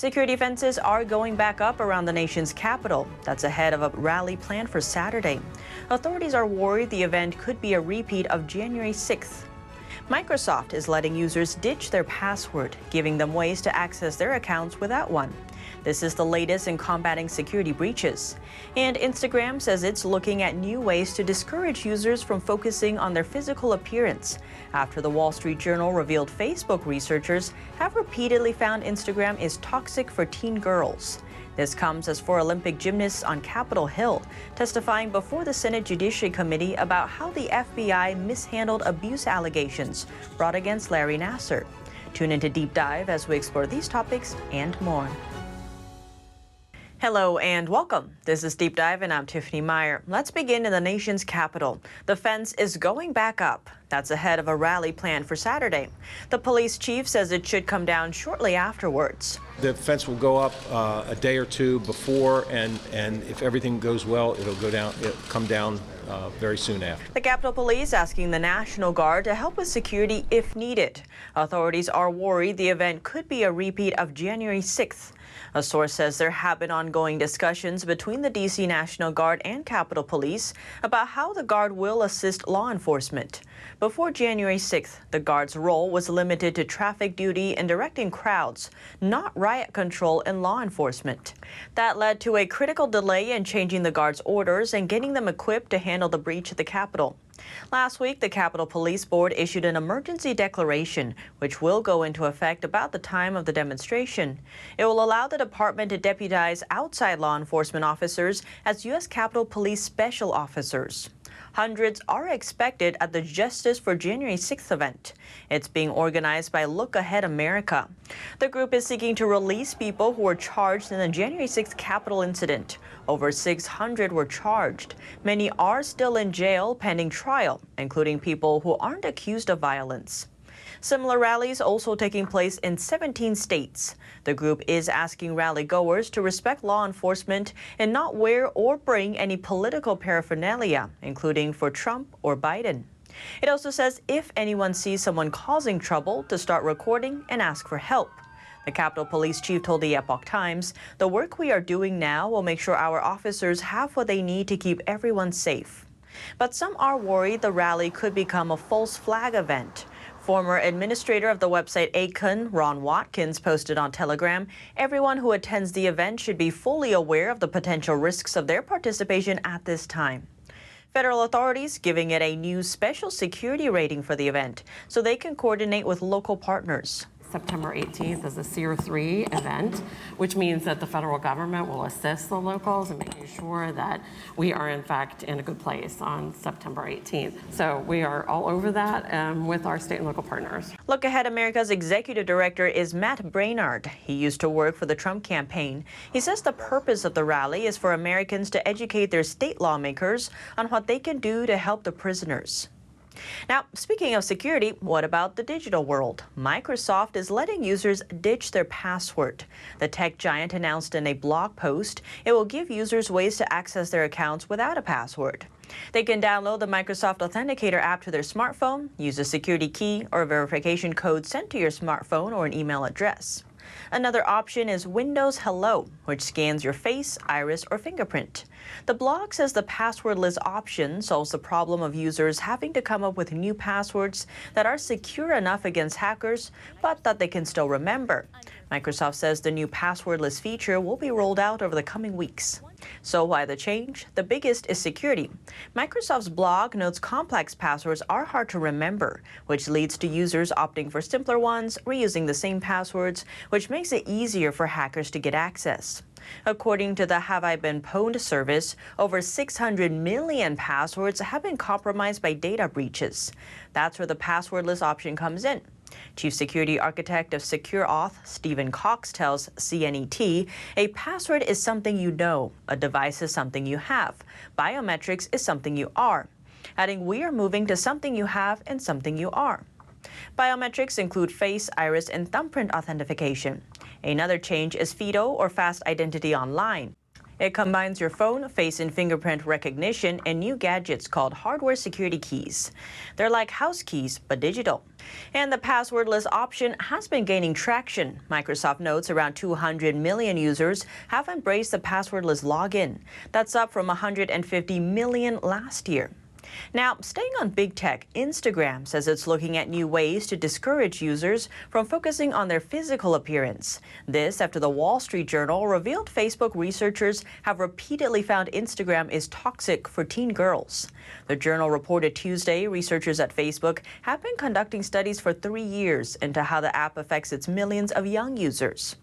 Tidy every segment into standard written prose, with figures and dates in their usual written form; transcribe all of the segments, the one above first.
Security fences are going back up around the nation's capital. That's ahead of a rally planned for Saturday. Authorities are worried the event could be a repeat of January 6th. Microsoft is letting users ditch their password, giving them ways to access their accounts without one. This is the latest in combating security breaches. And Instagram says it's looking at new ways to discourage users from focusing on their physical appearance, after the Wall Street Journal revealed Facebook researchers have repeatedly found Instagram is toxic for teen girls. This comes as four Olympic gymnasts on Capitol Hill testifying before the Senate Judiciary Committee about how the FBI mishandled abuse allegations brought against Larry Nassar. Tune into Deep Dive as we explore these topics and more. Hello and welcome. This is Deep Dive and I'm Tiffany Meier. Let's begin in the nation's capital. The fence is going back up. That's ahead of a rally planned for Saturday. The police chief says it should come down shortly afterwards. The fence will go up a day or two before, and if everything goes well, it'll come down very soon after. The Capitol Police asking the National Guard to help with security if needed. Authorities are worried the event could be a repeat of January 6th. A source says there have been ongoing discussions between the D.C. National Guard and Capitol Police about how the Guard will assist law enforcement. Before January 6th, the Guard's role was limited to traffic duty and directing crowds, not riot control and law enforcement. That led to a critical delay in changing the Guard's orders and getting them equipped to handle the breach at the Capitol. Last week, the Capitol Police Board issued an emergency declaration, which will go into effect about the time of the demonstration. It will allow the department to deputize outside law enforcement officers as U.S. Capitol Police Special Officers. Hundreds are expected at the Justice for January 6th event. It's being organized by Look Ahead America. The group is seeking to release people who were charged in the January 6th Capitol incident. Over 600 were charged. Many are still in jail pending trial, including people who aren't accused of violence. Similar rallies also taking place in 17 states. The group is asking rally goers to respect law enforcement and not wear or bring any political paraphernalia, including for Trump or Biden. It also says if anyone sees someone causing trouble, to start recording and ask for help. The Capitol Police Chief told the Epoch Times, "The work we are doing now will make sure our officers have what they need to keep everyone safe." But some are worried the rally could become a false flag event. Former administrator of the website Acon, Ron Watkins, posted on Telegram, "Everyone who attends the event should be fully aware of the potential risks of their participation at this time." Federal authorities giving it a new special security rating for the event so they can coordinate with local partners. September 18th is a Tier 3 event, which means that the federal government will assist the locals in making sure that we are in fact in a good place on September 18th. So we are all over that with our state and local partners. Look Ahead America's executive director is Matt Brainard. He used to work for the Trump campaign. He says the purpose of the rally is for Americans to educate their state lawmakers on what they can do to help the prisoners. Now, speaking of security, what about the digital world? Microsoft is letting users ditch their password. The tech giant announced in a blog post it will give users ways to access their accounts without a password. They can download the Microsoft Authenticator app to their smartphone, use a security key or verification code sent to your smartphone or an email address. Another option is Windows Hello, which scans your face, iris, or fingerprint. The blog says the passwordless option solves the problem of users having to come up with new passwords that are secure enough against hackers, but that they can still remember. Microsoft says the new passwordless feature will be rolled out over the coming weeks. So why the change? The biggest is security. Microsoft's blog notes complex passwords are hard to remember, which leads to users opting for simpler ones, reusing the same passwords, which makes it easier for hackers to get access. According to the Have I Been Pwned service, over 600 million passwords have been compromised by data breaches. That's where the passwordless option comes in. Chief Security Architect of SecureAuth, Stephen Cox, tells CNET, "A password is something you know. A device is something you have. Biometrics is something you are." Adding, "We are moving to something you have and something you are." Biometrics include face, iris, and thumbprint authentication. Another change is FIDO, or Fast Identity Online. It combines your phone, face and fingerprint recognition, and new gadgets called hardware security keys. They're like house keys, but digital. And the passwordless option has been gaining traction. Microsoft notes around 200 million users have embraced the passwordless login. That's up from 150 million last year. Now, staying on big tech, Instagram says it's looking at new ways to discourage users from focusing on their physical appearance. This after the Wall Street Journal revealed Facebook researchers have repeatedly found Instagram is toxic for teen girls. The journal reported Tuesday researchers at Facebook have been conducting studies for 3 years into how the app affects its millions of young users.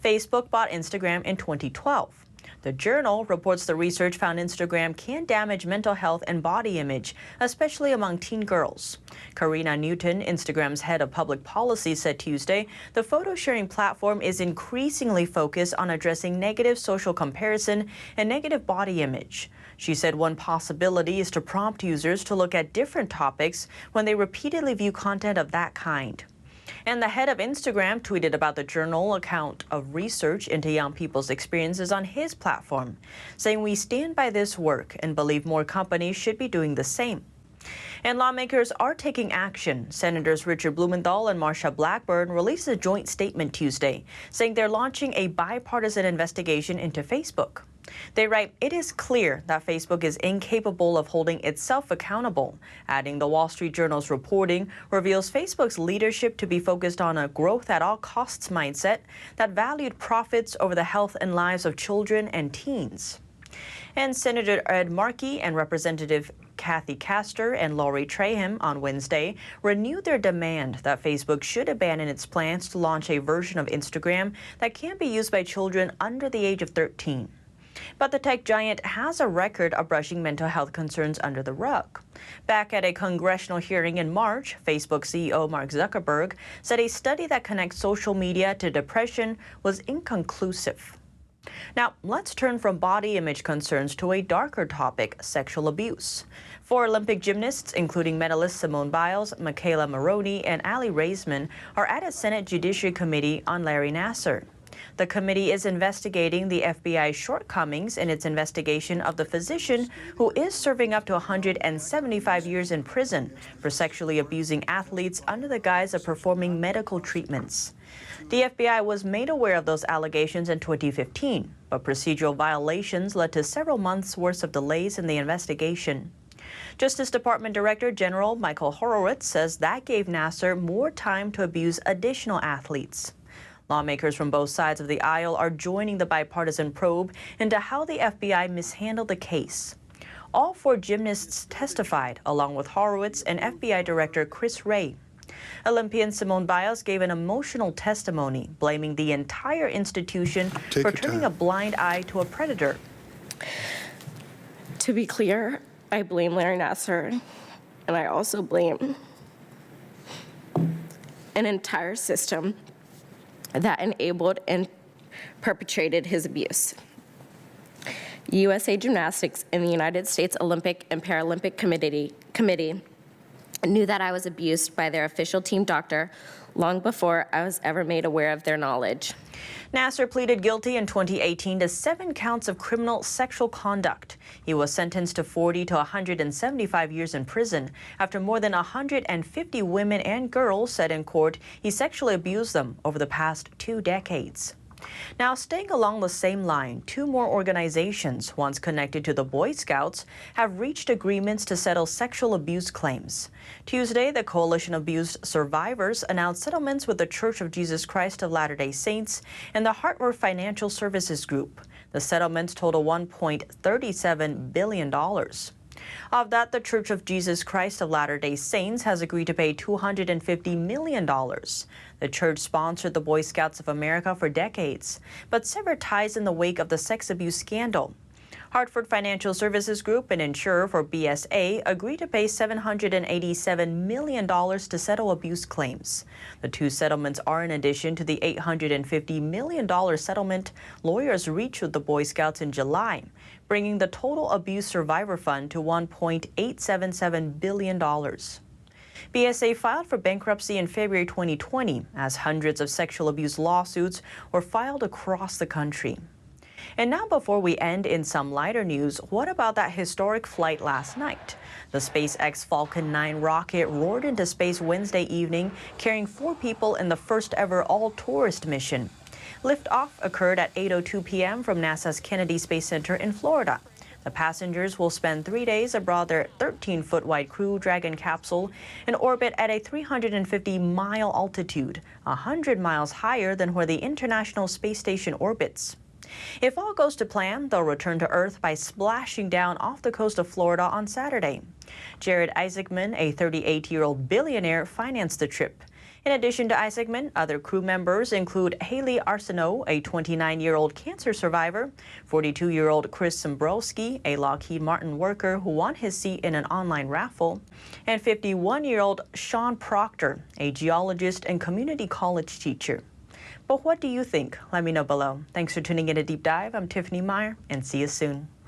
Facebook bought Instagram in 2012. The journal reports the research found Instagram can damage mental health and body image, especially among teen girls. Karina Newton, Instagram's head of public policy, said Tuesday the photo-sharing platform is increasingly focused on addressing negative social comparison and negative body image. She said one possibility is to prompt users to look at different topics when they repeatedly view content of that kind. And the head of Instagram tweeted about the journal account of research into young people's experiences on his platform, saying we stand by this work and believe more companies should be doing the same. And lawmakers are taking action. Senators Richard Blumenthal and Marsha Blackburn released a joint statement Tuesday, saying they're launching a bipartisan investigation into Facebook. They write, it is clear that Facebook is incapable of holding itself accountable, adding the Wall Street Journal's reporting reveals Facebook's leadership to be focused on a growth at all costs mindset that valued profits over the health and lives of children and teens. And Senator Ed Markey and Representative Kathy Castor and Lori Traham on Wednesday renewed their demand that Facebook should abandon its plans to launch a version of Instagram that can't be used by children under the age of 13. But the tech giant has a record of brushing mental health concerns under the rug. Back at a congressional hearing in March, Facebook CEO Mark Zuckerberg said a study that connects social media to depression was inconclusive. Now, let's turn from body image concerns to a darker topic, sexual abuse. 4 Olympic gymnasts, including medalists Simone Biles, Michaela Maroney, and Ali Raisman, are at a Senate Judiciary Committee on Larry Nassar. The committee is investigating the FBI's shortcomings in its investigation of the physician who is serving up to 175 years in prison for sexually abusing athletes under the guise of performing medical treatments. The FBI was made aware of those allegations in 2015, but procedural violations led to several months' worth of delays in the investigation. Justice Department Director General Michael Horowitz says that gave Nassar more time to abuse additional athletes. Lawmakers from both sides of the aisle are joining the bipartisan probe into how the FBI mishandled the case. All 4 gymnasts testified, along with Horowitz and FBI Director Chris Wray. Olympian Simone Biles gave an emotional testimony, blaming the entire institution for turning a blind eye to a predator. To be clear, I blame Larry Nassar, and I also blame an entire system that enabled and perpetrated his abuse. USA Gymnastics and the United States Olympic and Paralympic Committee knew that I was abused by their official team doctor long before I was ever made aware of their knowledge. Nassar pleaded guilty in 2018 to 7 counts of criminal sexual conduct. He was sentenced to 40 to 175 years in prison after more than 150 women and girls said in court he sexually abused them over the past 2 decades. Now, staying along the same line, 2 more organizations, once connected to the Boy Scouts, have reached agreements to settle sexual abuse claims. Tuesday, the Coalition of Abused Survivors announced settlements with the Church of Jesus Christ of Latter-day Saints and the Hartford Financial Services Group. The settlements total $1.37 billion. Of that, the Church of Jesus Christ of Latter-day Saints has agreed to pay $250 million. The church sponsored the Boy Scouts of America for decades, but severed ties in the wake of the sex abuse scandal. Hartford Financial Services Group, an insurer for BSA, agreed to pay $787 million to settle abuse claims. The 2 settlements are in addition to the $850 million settlement lawyers reached with the Boy Scouts in July, bringing the total abuse survivor fund to $1.877 billion. BSA filed for bankruptcy in February 2020 as hundreds of sexual abuse lawsuits were filed across the country. And now, before we end, in some lighter news, what about that historic flight last night? The SpaceX Falcon 9 rocket roared into space Wednesday evening, carrying 4 people in the first ever all-tourist mission. Liftoff occurred at 8:02 p.m. from NASA's Kennedy Space Center in Florida. The passengers will spend 3 days aboard their 13-foot wide Crew Dragon capsule in orbit at a 350-mile altitude, 100 miles higher than where the International Space Station orbits. If all goes to plan, they'll return to Earth by splashing down off the coast of Florida on Saturday. Jared Isaacman, a 38-year-old billionaire, financed the trip. In addition to Isaacman, other crew members include Haley Arsenault, a 29-year-old cancer survivor, 42-year-old Chris Sombrowski, a Lockheed Martin worker who won his seat in an online raffle, and 51-year-old Sean Proctor, a geologist and community college teacher. But what do you think? Let me know below. Thanks for tuning in to Deep Dive. I'm Tiffany Meier, and see you soon.